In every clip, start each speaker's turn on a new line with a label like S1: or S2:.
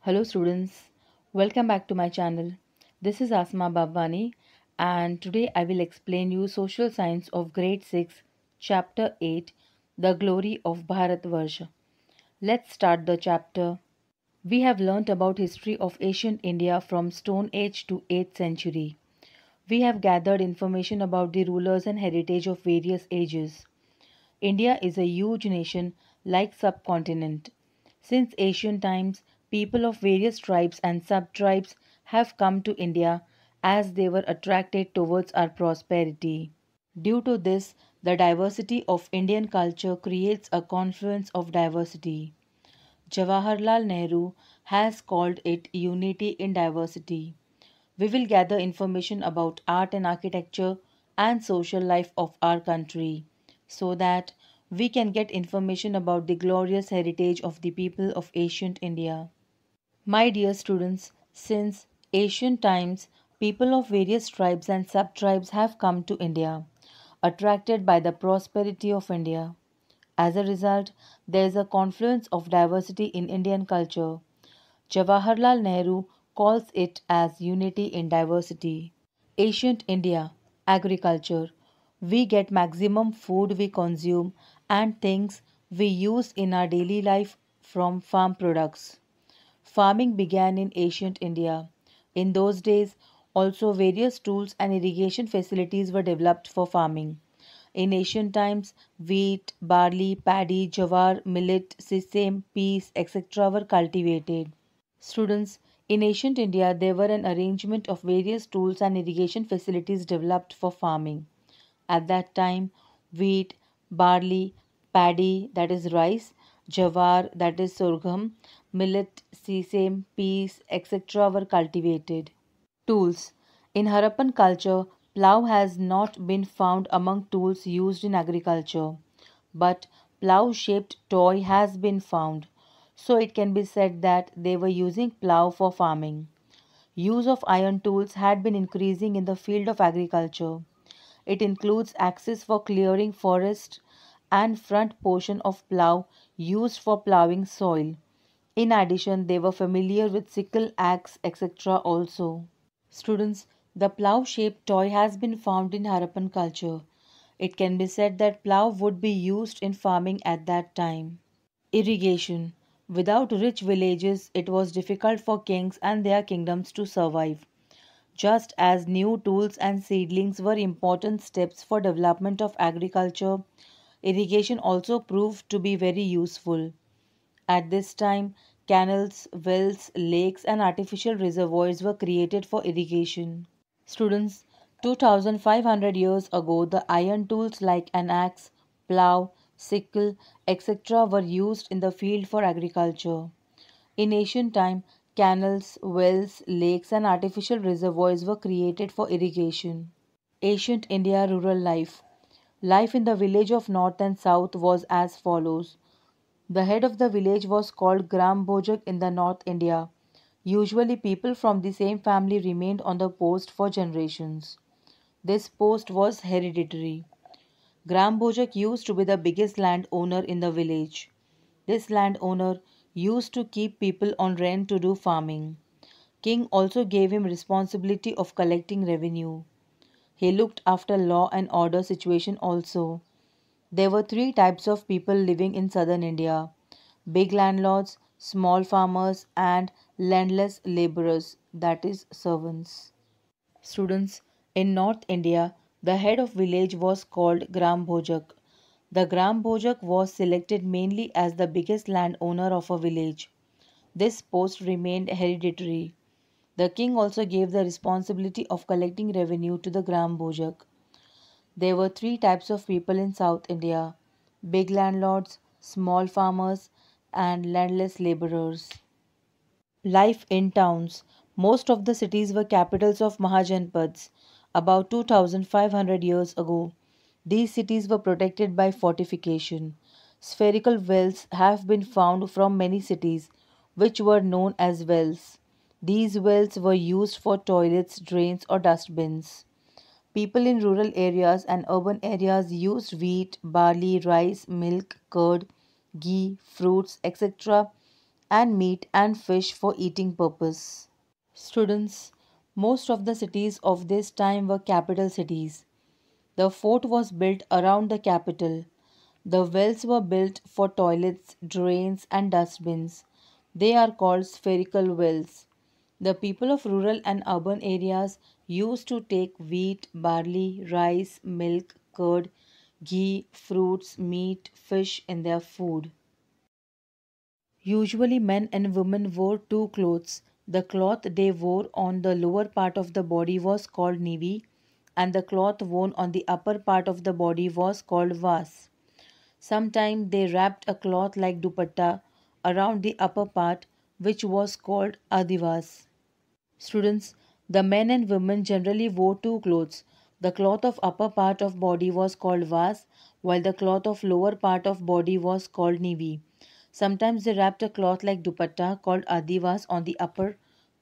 S1: Hello students, welcome back to my channel. This is Asma Babwani and today I will explain you Social Science of Grade 6 Chapter 8 The Glory of Bharatvarsha. Let's start the chapter. We have learnt about history of ancient India from Stone Age to 8th century. We have gathered information about the rulers and heritage of various ages. India is a huge nation like subcontinent. Since ancient times, people of various tribes and sub-tribes have come to India as they were attracted towards our prosperity. Due to this, the diversity of Indian culture creates a confluence of diversity. Jawaharlal Nehru has called it unity in diversity. We will gather information about art and architecture and social life of our country so that we can get information about the glorious heritage of the people of ancient India. My dear students, since ancient times, people of various tribes and sub-tribes have come to India, attracted by the prosperity of India. As a result, there is a confluence of diversity in Indian culture. Jawaharlal Nehru calls it as unity in diversity. Ancient India, agriculture. We get maximum food we consume and things we use in our daily life from farm products. Farming began in ancient India. In those days, also various tools and irrigation facilities were developed for farming. In ancient times, wheat, barley, paddy, jawar, millet, sesame, peas, etc. were cultivated. Students, in ancient India, there were an arrangement of various tools and irrigation facilities developed for farming. At that time, wheat, barley, paddy, that is rice, jawar, that is sorghum, millet, sesame, peas, etc. were cultivated. Tools. In Harappan culture, plough has not been found among tools used in agriculture, but plough-shaped toy has been found. So it can be said that they were using plough for farming. Use of iron tools had been increasing in the field of agriculture. It includes axes for clearing forest and front portion of plough used for ploughing soil. In addition, they were familiar with sickle, axe, etc. also. Students, the plough-shaped toy has been found in Harappan culture. It can be said that plough would be used in farming at that time. Irrigation. Without rich villages, it was difficult for kings and their kingdoms to survive. Just as new tools and seedlings were important steps for development of agriculture, irrigation also proved to be very useful. At this time, canals, wells, lakes, and artificial reservoirs were created for irrigation. Students, 2500 years ago, the iron tools like an axe, plough, sickle, etc. were used in the field for agriculture. In ancient time, canals, wells, lakes, and artificial reservoirs were created for irrigation. Ancient India rural life. Life in the village of north and south was as follows. The head of the village was called Gram Bhojak in the North India. Usually people from the same family remained on the post for generations. This post was hereditary. Gram Bhojak used to be the biggest landowner in the village. This landowner used to keep people on rent to do farming. King also gave him responsibility of collecting revenue. He looked after law and order situation also. There were three types of people living in southern India: big landlords, small farmers, and landless laborers, that is, servants. Students, in North India, the head of village was called Gram Bhojak. The Gram Bhojak was selected mainly as the biggest landowner of a village. This post remained hereditary. The king also gave the responsibility of collecting revenue to the Gram Bhojak. There were three types of people in South India: big landlords, small farmers, and landless laborers. Life in towns. Most of the cities were capitals of Mahajanpads about 2500 years ago. These cities were protected by fortification. Spherical wells have been found from many cities, which were known as wells. These wells were used for toilets, drains, or dustbins. People in rural areas and urban areas used wheat, barley, rice, milk, curd, ghee, fruits, etc. and meat and fish for eating purpose. Students, most of the cities of this time were capital cities. The fort was built around the capital. The wells were built for toilets, drains, and dustbins. They are called spherical wells. The people of rural and urban areas used to take wheat, barley, rice, milk, curd, ghee, fruits, meat, fish in their food. Usually, men and women wore two clothes. The cloth they wore on the lower part of the body was called nivi, and the cloth worn on the upper part of the body was called vas. Sometimes they wrapped a cloth like dupatta around the upper part, which was called adivas. Students, the men and women generally wore two clothes. The cloth of upper part of body was called vas, while the cloth of lower part of body was called nivi. Sometimes they wrapped a cloth like dupatta called adivas on the upper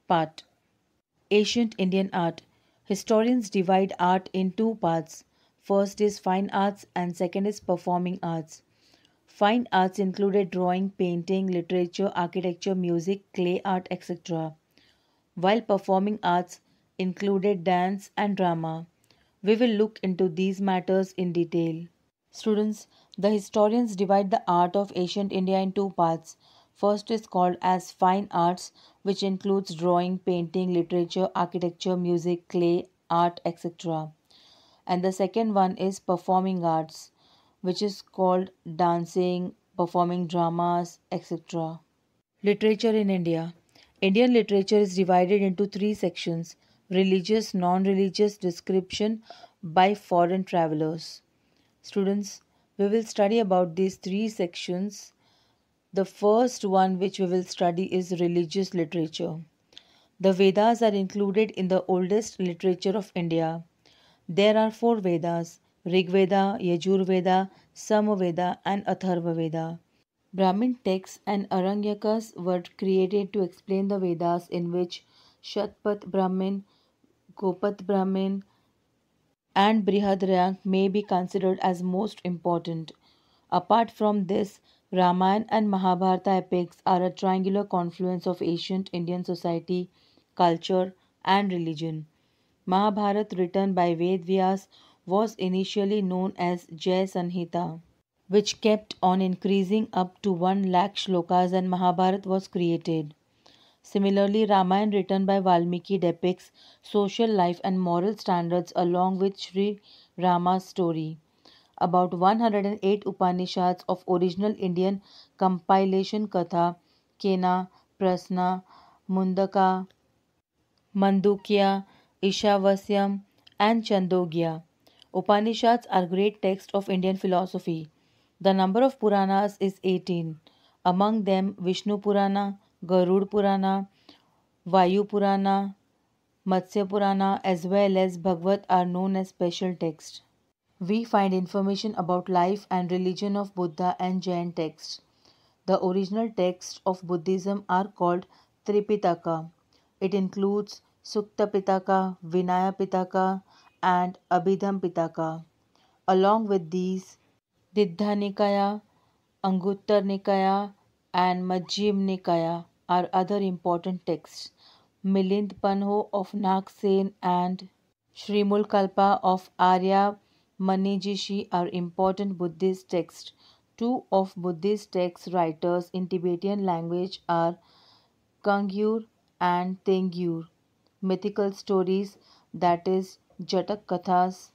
S1: part. Ancient Indian art. Historians divide art in two parts. First is fine arts and second is performing arts. Fine arts included drawing, painting, literature, architecture, music, clay art, etc., while performing arts included dance and drama. We will look into these matters in detail. Students, the historians divide the art of ancient India in two parts. First is called as fine arts, which includes drawing, painting, literature, architecture, music, clay art, etc. And the second one is performing arts, which is called dancing, performing dramas, etc. Literature in India. Indian literature is divided into three sections: religious, non religious, description by foreign travelers. Students, we will study about these three sections. The first one which we will study is religious literature. The Vedas are included in the oldest literature of India. There are four Vedas: Rig Veda, Yajur Veda, Samaveda, and Atharva Veda. Brahmin texts and Aranyakas were created to explain the Vedas, in which Shatpat Brahmin, Gopat Brahmin, and Brihadaranyaka may be considered as most important. Apart from this, Ramayana and Mahabharata epics are a triangular confluence of ancient Indian society, culture, and religion. Mahabharata, written by Ved Vyas, was initially known as Jai Sanhita, which kept on increasing up to 1 lakh shlokas, and Mahabharata was created. Similarly, Ramayana, written by Valmiki, depicts social life and moral standards along with Sri Rama's story. About 108 Upanishads of original Indian compilation Katha, Kena, Prasna, Mundaka, Mandukya, Ishavasyam, and Chandogya. Upanishads are great texts of Indian philosophy. The number of Puranas is 18. Among them, Vishnu Purana, Garud Purana, Vayu Purana, Matsya Purana, as well as Bhagavad are known as special texts. We find information about life and religion of Buddha and Jain texts. The original texts of Buddhism are called Tripitaka. It includes Sukta Pitaka, Vinaya Pitaka, and Abhidham Pitaka. Along with these, Diddha Nikaya, Anguttar Nikaya, and Majjhim Nikaya are other important texts. Milind Panho of Nagsen and Srimul Kalpa of Arya Manijishi are important Buddhist texts. Two of Buddhist text writers in Tibetan language are Kangyur and Tengyur. Mythical stories, that is, Jatak Kathas,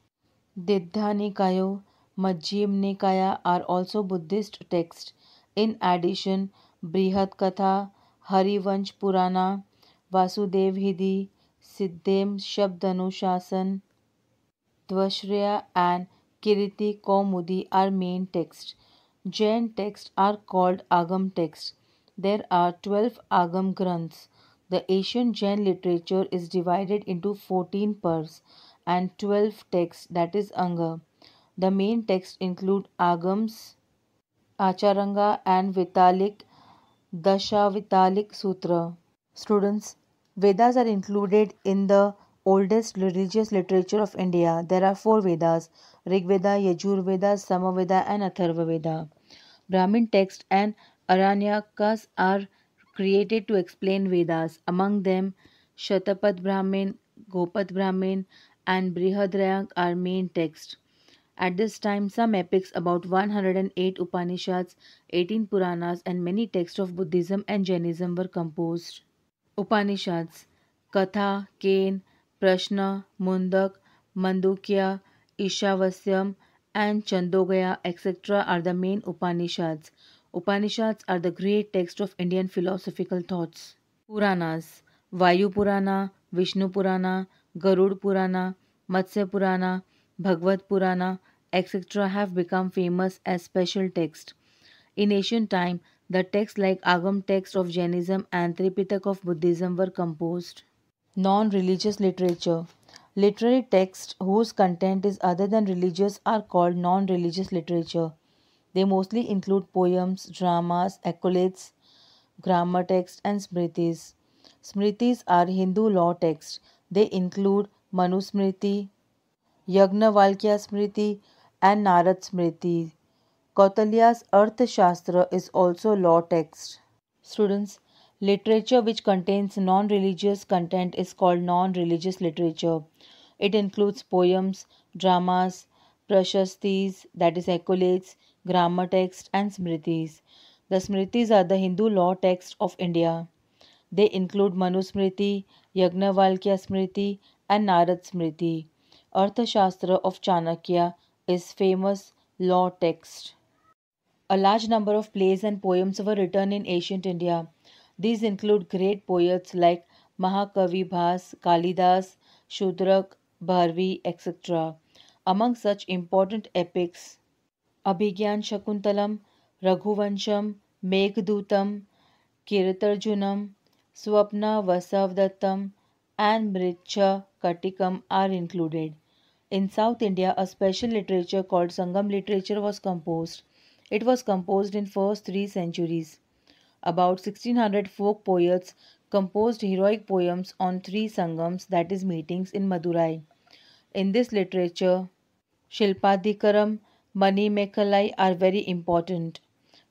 S1: Diddha Nikaya, Majjhim Nikaya are also Buddhist texts. In addition, Brihat Katha, Harivansh Purana, Vasudev Hidi, Siddhem Shabdanushasana, Dvashraya, and Kiriti Kaumudi are main texts. Jain texts are called Agam texts. There are 12 Agam Granths. The ancient Jain literature is divided into 14 pars and 12 texts, that is Anga. The main texts include Agams, Acharanga, and Vitalik Dashavitalik Sutra. Students, Vedas are included in the oldest religious literature of India. There are four Vedas: Rig Veda, Yajur Veda, Samaveda, and Atharva Veda. Brahmin texts and Aranyakas are created to explain Vedas. Among them, Shatapat Brahmin, Gopat Brahmin, and Brihadrayag are main texts. At this time, some epics, about 108 Upanishads, 18 Puranas, and many texts of Buddhism and Jainism were composed. Upanishads Katha, Kane, Prashna, Mundak, Mandukya, Ishavasyam, and Chandogaya, etc., are the main Upanishads. Upanishads are the great text of Indian philosophical thoughts. Puranas Vayu Purana, Vishnu Purana, Garud Purana, Matsya Purana, Bhagavad Purana, etc., have become famous as special texts. In ancient time, the texts like Agam text of Jainism and Tripitak of Buddhism were composed. Non-religious literature. Literary texts whose content is other than religious are called non-religious literature. They mostly include poems, dramas, accolades, grammar texts, and smritis. Smritis are Hindu law texts. They include Manusmriti, Yagnavalkya Smriti, and Narad Smriti. Kautilya's Arthashastra is also law text. Students, literature which contains non-religious content is called non-religious literature. It includes poems, dramas, prashastis, that is accolades, grammar text, and smritis. The smritis are the Hindu law text of India. They include Manusmriti, Yagnavalkya Smriti, and Narad Smriti. Arthashastra of Chanakya is famous law text. A large number of plays and poems were written in ancient India. These include great poets like Mahakavi Bhas, Kalidas, Shudrak, Bharvi, etc. Among such important epics, Abhigyan Shakuntalam, Raghuvansham, Meghdutam, Kiritarjunam, Swapna Vasavdattam, and Mricha Katikam are included. In South India, a special literature called Sangam literature was composed. It was composed in first three centuries. About 1600 folk poets composed heroic poems on three sangams, that is meetings in Madurai. In this literature, Shilpadikaram, Mani Mekhalai are very important.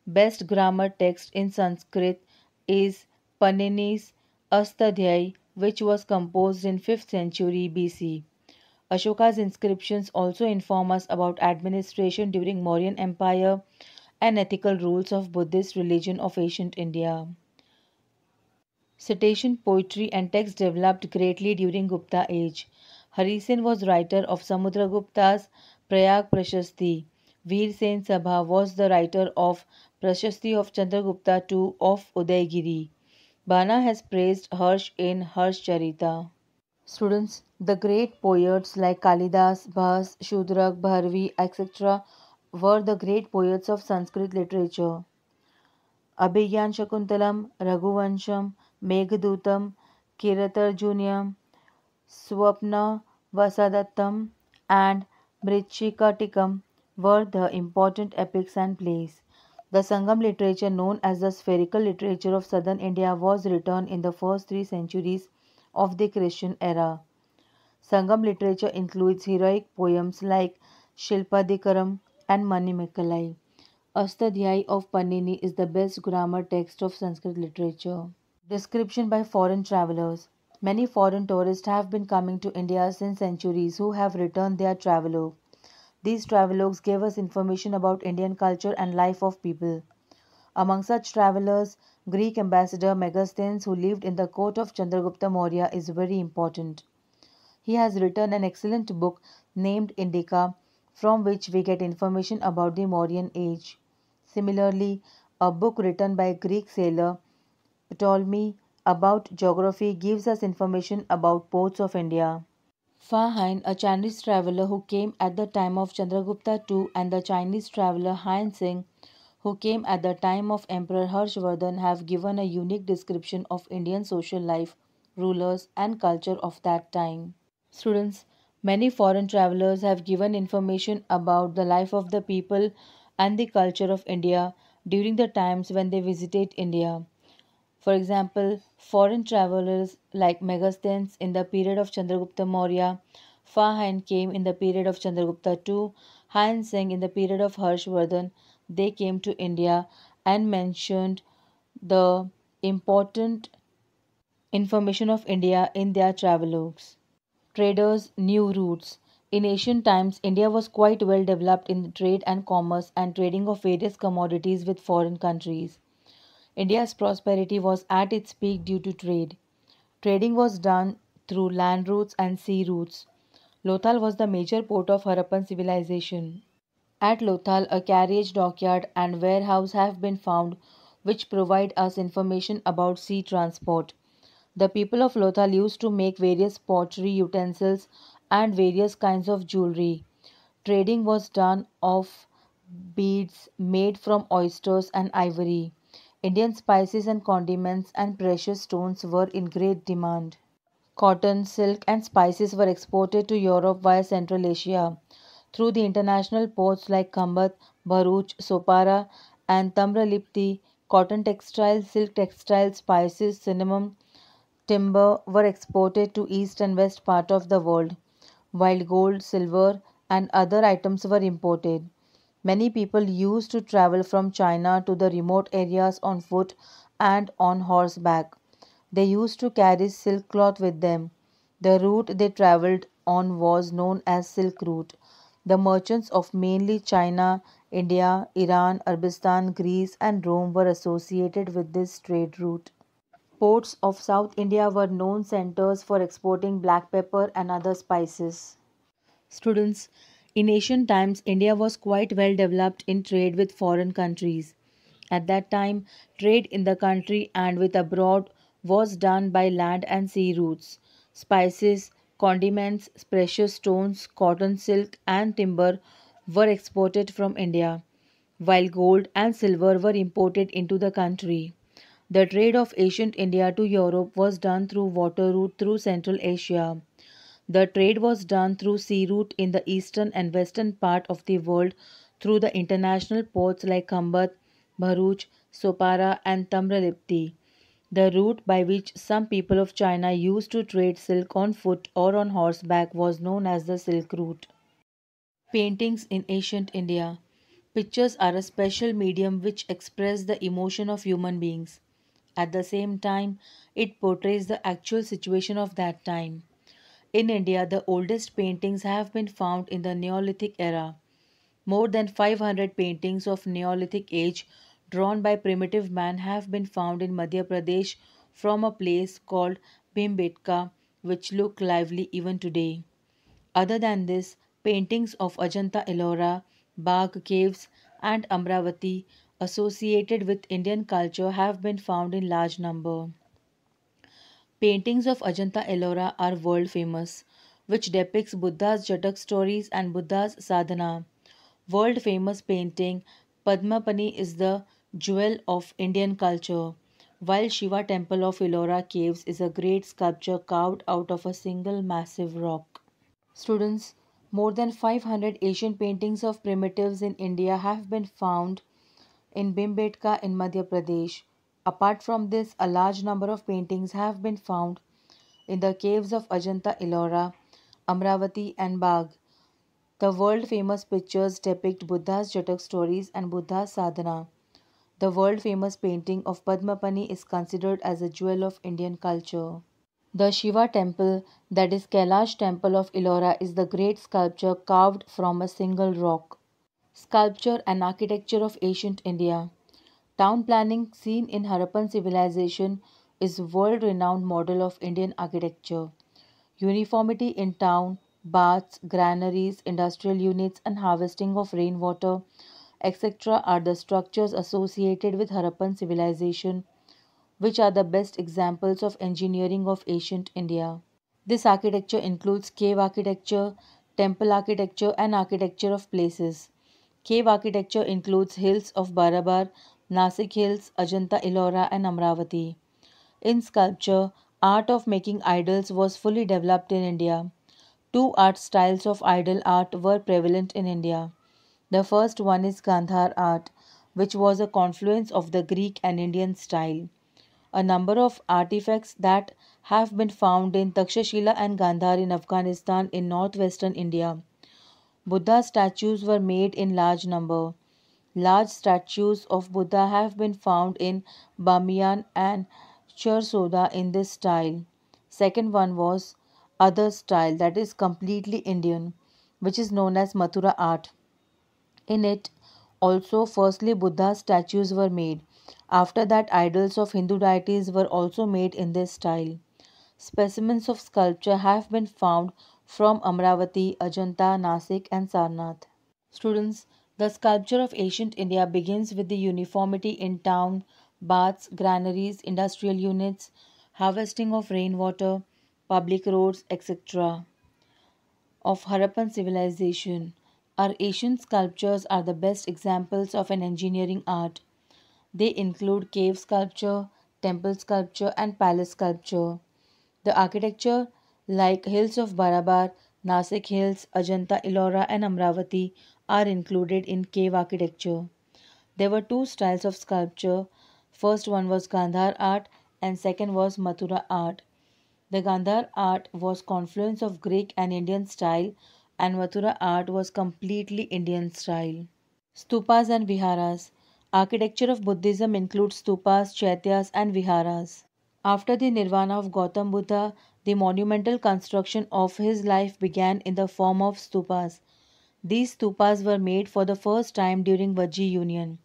S1: Best grammar text in Sanskrit is Panini's Astadhyay, which was composed in 5th century BC. Ashoka's inscriptions also inform us about administration during Mauryan Empire and ethical rules of Buddhist religion of ancient India. Citation poetry and text developed greatly during Gupta age. Hari Sen was writer of Samudragupta's Prayag Prashasti. Veer Sen Sabha was the writer of Prashasti of Chandragupta II of Udaygiri. Bana has praised Harsh in Harsh Charita. Students, the great poets like Kalidas, Bhas, Shudrak, Bharvi, etc. were the great poets of Sanskrit literature. Abhigyan Shakuntalam, Raghuvansham, Meghdutam, Kiratarjunyam, Swapna Vasadattam, and Mritchikatikam were the important epics and plays. The Sangam literature, known as the spherical literature of southern India, was written in the first three centuries of the Christian era. Sangam literature includes heroic poems like Shilpadikaram and Manimekalai. Astadhyay of Panini is the best grammar text of Sanskrit literature. Description by foreign travelers. Many foreign tourists have been coming to India since centuries who have returned their travelogue. These travelogues gave us information about Indian culture and life of people. Among such travelers, Greek ambassador Megasthenes, who lived in the court of Chandragupta Maurya, is very important. He has written an excellent book named Indica, from which we get information about the Mauryan age. Similarly, a book written by a Greek sailor, Ptolemy, about geography gives us information about ports of India. Fa Hien, a Chinese traveler who came at the time of Chandragupta II, and the Chinese traveler Hien Sing, who came at the time of Emperor Harshvardhan, have given a unique description of Indian social life, rulers, and culture of that time. Students, many foreign travelers have given information about the life of the people and the culture of India during the times when they visited India. For example, foreign travelers like Megasthenes in the period of Chandragupta Maurya, Fa Hien came in the period of Chandragupta II, Hien Sing in the period of Harshvardhan. They came to India and mentioned the important information of India in their travelogues. Traders knew routes. In ancient times, India was quite well developed in the trade and commerce and trading of various commodities with foreign countries. India's prosperity was at its peak due to trade. Trading was done through land routes and sea routes. Lothal was the major port of Harappan civilization. At Lothal, a carriage dockyard and warehouse have been found which provide us information about sea transport. The people of Lothal used to make various pottery utensils and various kinds of jewelry. Trading was done of beads made from oysters and ivory. Indian spices and condiments and precious stones were in great demand. Cotton, silk, and spices were exported to Europe via Central Asia through the international ports like Khambat, Bharuch, Sopara, and Tamralipti. Cotton textiles, silk textiles, spices, cinnamon, timber were exported to east and west part of the world, while gold, silver, and other items were imported. Many people used to travel from China to the remote areas on foot and on horseback. They used to carry silk cloth with them. The route they traveled on was known as Silk Route. The merchants of mainly China, India, Iran, Arabistan, Greece, and Rome were associated with this trade route. Ports of South India were known centers for exporting black pepper and other spices. Students, in ancient times, India was quite well developed in trade with foreign countries. At that time, trade in the country and with abroad was done by land and sea routes. Spices, condiments, precious stones, cotton, silk, and timber were exported from India, while gold and silver were imported into the country. The trade of ancient India to Europe was done through water route through Central Asia. The trade was done through sea route in the eastern and western part of the world through the international ports like Khambat, Bharuch, Sopara, and Tamralipti. The route by which some people of China used to trade silk on foot or on horseback was known as the Silk Route. Paintings in ancient India. Pictures are a special medium which express the emotion of human beings. At the same time, it portrays the actual situation of that time. In India, the oldest paintings have been found in the Neolithic era. More than 500 paintings of Neolithic age drawn by primitive man have been found in Madhya Pradesh from a place called Bhimbetka, which look lively even today. Other than this, paintings of Ajanta Ellora, Bagh caves, and Amravati associated with Indian culture have been found in large number. Paintings of Ajanta Ellora are world famous, which depicts Buddha's Jatak stories and Buddha's sadhana. World famous painting Padmapani is the jewel of Indian culture, while Shiva Temple of Ellora Caves is a great sculpture carved out of a single massive rock. Students, more than 500 Asian paintings of primitives in India have been found in Bhimbetka in Madhya Pradesh. Apart from this, a large number of paintings have been found in the caves of Ajanta Ellora, Amravati, and Bagh. The world famous pictures depict Buddha's Jatak stories and Buddha's sadhana. The world famous painting of Padmapani is considered as a jewel of Indian culture. The Shiva temple, that is Kailash temple of Ellora, is the great sculpture carved from a single rock. Sculpture and architecture of ancient India. Town planning seen in Harappan civilization is world renowned model of Indian architecture. Uniformity in town, baths, granaries, industrial units, and harvesting of rainwater, etc., are the structures associated with Harappan civilization, which are the best examples of engineering of ancient India. This architecture includes cave architecture, temple architecture, and architecture of places. Cave architecture includes hills of Barabar, Nasik Hills, Ajanta Ellora, and Amravati. In sculpture, art of making idols was fully developed in India. Two art styles of idol art were prevalent in India. The first one is Gandhar art, which was a confluence of the Greek and Indian style. A number of artifacts that have been found in Takshashila and Gandhar in Afghanistan in northwestern India. Buddha statues were made in large number. Large statues of Buddha have been found in Bamiyan and Chersoda in this style. Second one was other style, that is completely Indian, which is known as Mathura art. In it also firstly Buddha statues were made. After that idols of Hindu deities were also made in this style. Specimens of sculpture have been found from Amravati, Ajanta, Nasik and Sarnath. Students, the sculpture of ancient India begins with the uniformity in town, baths, granaries, industrial units, harvesting of rainwater, public roads, etc. of Harappan civilization. Our Asian sculptures are the best examples of an engineering art. They include cave sculpture, temple sculpture, and palace sculpture. The architecture, like hills of Barabar, Nasik Hills, Ajanta Ellora, and Amravati, are included in cave architecture. There were two styles of sculpture. First one was Gandhar art, and second was Mathura art. The Gandhar art was confluence of Greek and Indian style, and Mathura art was completely Indian style. Stupas and Viharas. Architecture of Buddhism includes stupas, chaityas, and viharas. After the nirvana of Gautam Buddha, the monumental construction of his life began in the form of stupas. These stupas were made for the first time during Vajji Union.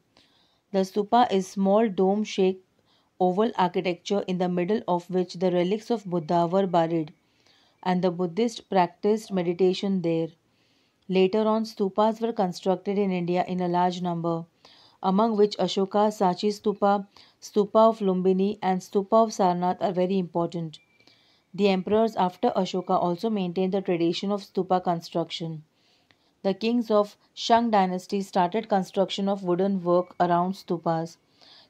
S1: The stupa is small dome-shaped oval architecture in the middle of which the relics of Buddha were buried, and the Buddhists practiced meditation there. Later on, stupas were constructed in India in a large number, among which Ashoka, Sachi Stupa, Stupa of Lumbini, and Stupa of Sarnath are very important. The emperors after Ashoka also maintained the tradition of stupa construction. The kings of Shang dynasty started construction of wooden work around stupas.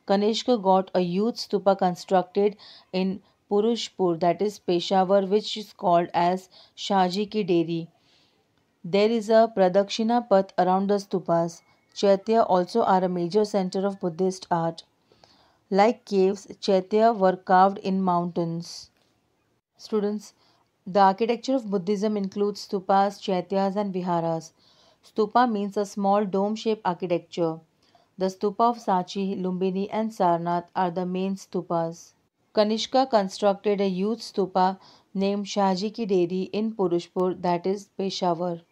S1: Kanishka got a huge stupa constructed in Purushpur, that is Peshawar, which is called as Shahji Ki Deri. There is a Pradakshina path around the stupas. Chaitya also are a major center of Buddhist art. Like caves, Chaitya were carved in mountains. Students, the architecture of Buddhism includes stupas, chaityas, and viharas. Stupa means a small dome shaped architecture. The stupa of Sachi, Lumbini, and Sarnath are the main stupas. Kanishka constructed a huge stupa named Shahji Ki Deri in Purushpur, that is Peshawar.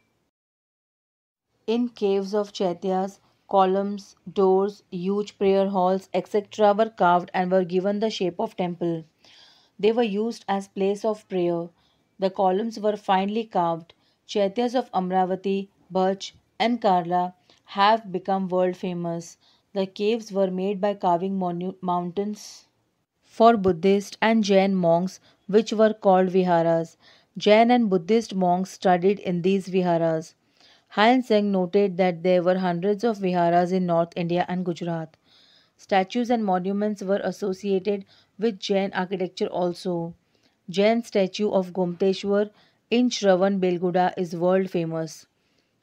S1: In caves of chaityas, columns, doors, huge prayer halls, etc. were carved and were given the shape of temple. They were used as place of prayer. The columns were finely carved. Chaityas of Amravati, Birch, and Karla have become world famous. The caves were made by carving mountains for Buddhist and Jain monks, which were called viharas. Jain and Buddhist monks studied in these viharas. Hyan Seng noted that there were hundreds of viharas in North India and Gujarat. Statues and monuments were associated with Jain architecture also. Jain statue of Gomteshwar in Shravan Belguda is world famous.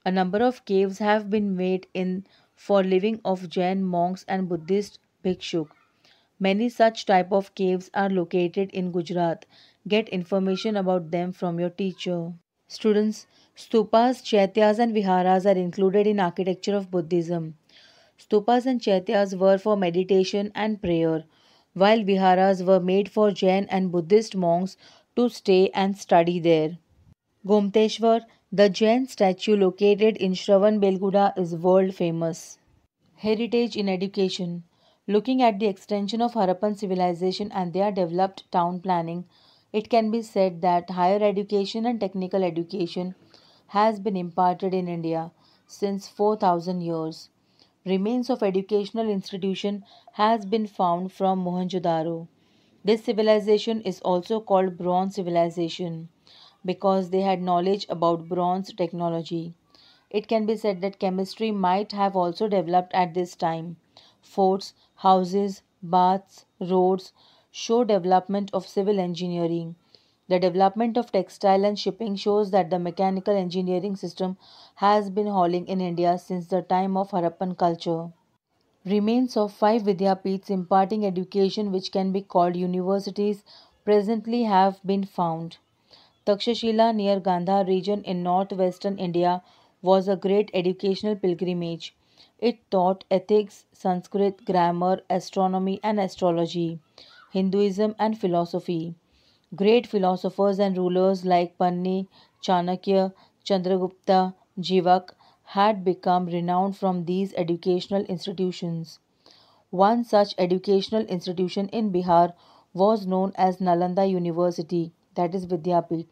S1: A number of caves have been made in for living of Jain monks and Buddhist bhikshuk. Many such type of caves are located in Gujarat. Get information about them from your teacher. Students, stupas, chaityas and viharas are included in architecture of Buddhism. Stupas and chaityas were for meditation and prayer, while viharas were made for Jain and Buddhist monks to stay and study there. Gomteshwar, the Jain statue located in Shravan Belguda, is world famous. Heritage in education. Looking at the extension of Harappan civilization and their developed town planning, it can be said that higher education and technical education has been imparted in India since 4000 years. Remains of educational institution has been found from Mohenjo-daro. This civilization is also called Bronze Civilization because they had knowledge about bronze technology. It can be said that chemistry might have also developed at this time. Forts, houses, baths, roads show development of civil engineering. The development of textile and shipping shows that the mechanical engineering system has been hauling in India since the time of Harappan culture. Remains of five Vidyapeeths imparting education which can be called universities presently have been found. Takshashila near Gandhar region in northwestern India was a great educational pilgrimage. It taught ethics, Sanskrit, grammar, astronomy and astrology, Hinduism and philosophy. Great philosophers and rulers like Panni, Chanakya, Chandragupta, Jivak had become renowned from these educational institutions. One such educational institution in Bihar was known as Nalanda University, that is Vidyapit.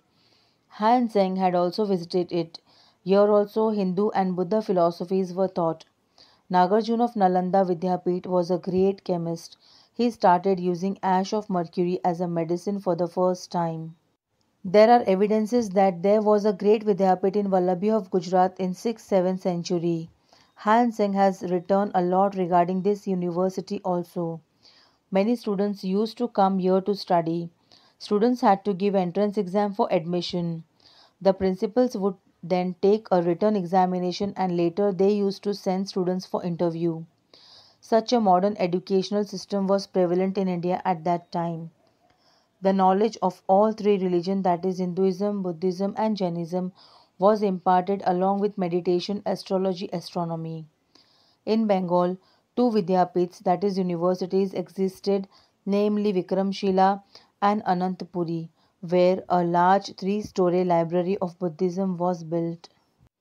S1: Han Seng had also visited it. Here also Hindu and Buddha philosophies were taught. Nagarjuna of Nalanda Vidyapit was a great chemist. He started using ash of mercury as a medicine for the first time. There are evidences that there was a great Vidyapit in Vallabhi of Gujarat in 6th-7th century. Han Seng has written a lot regarding this university also. Many students used to come here to study. Students had to give entrance exam for admission. The principals would then take a written examination and later they used to send students for interview. Such a modern educational system was prevalent in India at that time. The knowledge of all three religions, that is Hinduism, Buddhism and Jainism, was imparted along with meditation, astrology, astronomy. In Bengal, two Vidyapits, that is universities, existed, namely Vikramshila and Anantapuri, where a large three-story library of Buddhism was built.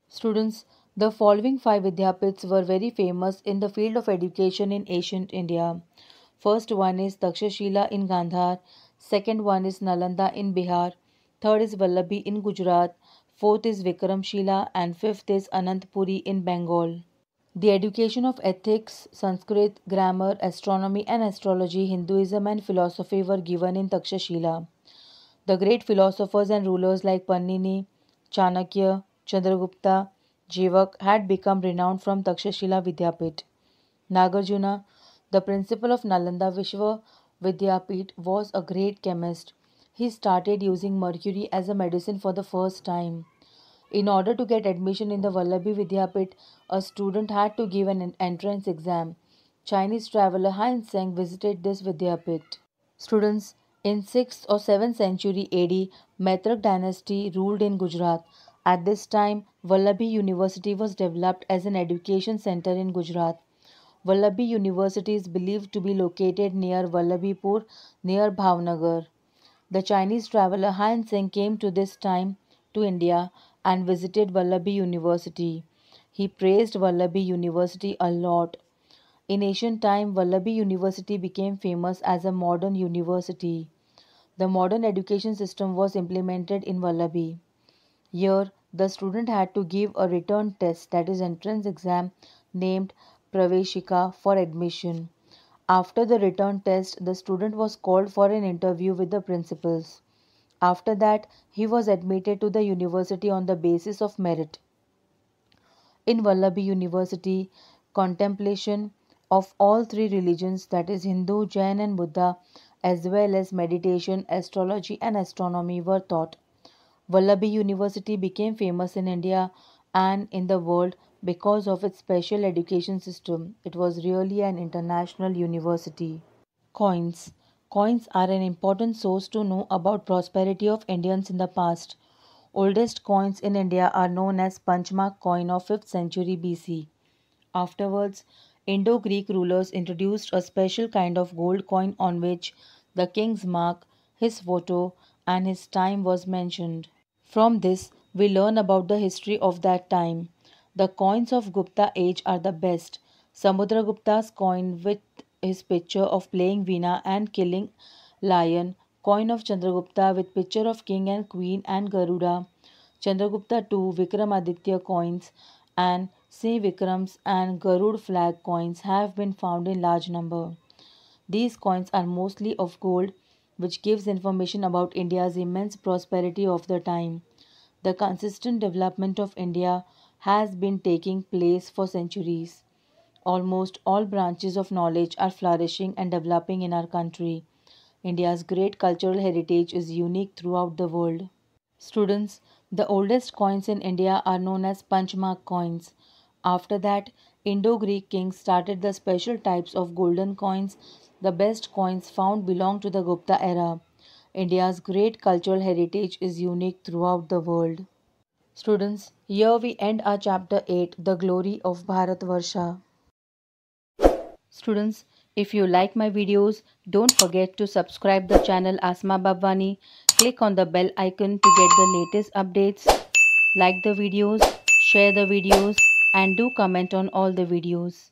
S1: Students, the following five Vidyapits were very famous in the field of education in ancient India. First one is Takshashila in Gandhar, second one is Nalanda in Bihar, third is Vallabhi in Gujarat, fourth is Vikramshila and fifth is Anantapuri in Bengal. The education of ethics, Sanskrit, grammar, astronomy and astrology, Hinduism and philosophy were given in Takshashila. The great philosophers and rulers like Pannini, Chanakya, Chandragupta, Jivak had become renowned from Takshashila Vidyapit. Nagarjuna, the principal of Nalanda Vishwa Vidyapit, was a great chemist. He started using mercury as a medicine for the first time. In order to get admission in the Vallabhi Vidyapit, a student had to give an entrance exam. Chinese traveler Han Seng visited this Vidyapit. Students, in 6th or 7th century AD, Maitrak dynasty ruled in Gujarat. At this time, Vallabhi University was developed as an education center in Gujarat. Vallabhi University is believed to be located near Vallabhipur, near Bhavnagar. The Chinese traveler Han Seng came to this time to India and visited Vallabhi University. He praised Vallabhi University a lot. In ancient time, Vallabhi University became famous as a modern university. The modern education system was implemented in Vallabhi. Here, the student had to give a return test, that is entrance exam, named Praveshika for admission. After the return test, the student was called for an interview with the principals. After that, he was admitted to the university on the basis of merit. In Vallabhi University, contemplation of all three religions, that is Hindu, Jain and Buddha, as well as meditation, astrology and astronomy were taught. Vallabhi University became famous in India and in the world because of its special education system. It was really an international university. Coins. Coins are an important source to know about prosperity of Indians in the past. Oldest coins in India are known as Panchmark coin of 5th century BC. Afterwards, Indo-Greek rulers introduced a special kind of gold coin on which the king's mark, his photo, and his time was mentioned. From this, we learn about the history of that time. The coins of Gupta age are the best. Samudragupta's coin with his picture of playing veena and killing lion, coin of Chandragupta with picture of king and queen and Garuda, Chandragupta II Vikramaditya coins and Sri Vikrams and Garud flag coins have been found in large number. These coins are mostly of gold, which gives information about India's immense prosperity of the time. The consistent development of India has been taking place for centuries. Almost all branches of knowledge are flourishing and developing in our country. India's great cultural heritage is unique throughout the world. Students, the oldest coins in India are known as Panchmark coins. After that, Indo-Greek kings started the special types of golden coins. The best coins found belong to the Gupta era. India's great cultural heritage is unique throughout the world. Students, here we end our chapter 8, The Glory of Bharatvarsha. Students, if you like my videos, don't forget to subscribe the channel Asma Babwani. Click on the bell icon to get the latest updates. Like the videos, share the videos, and do comment on all the videos.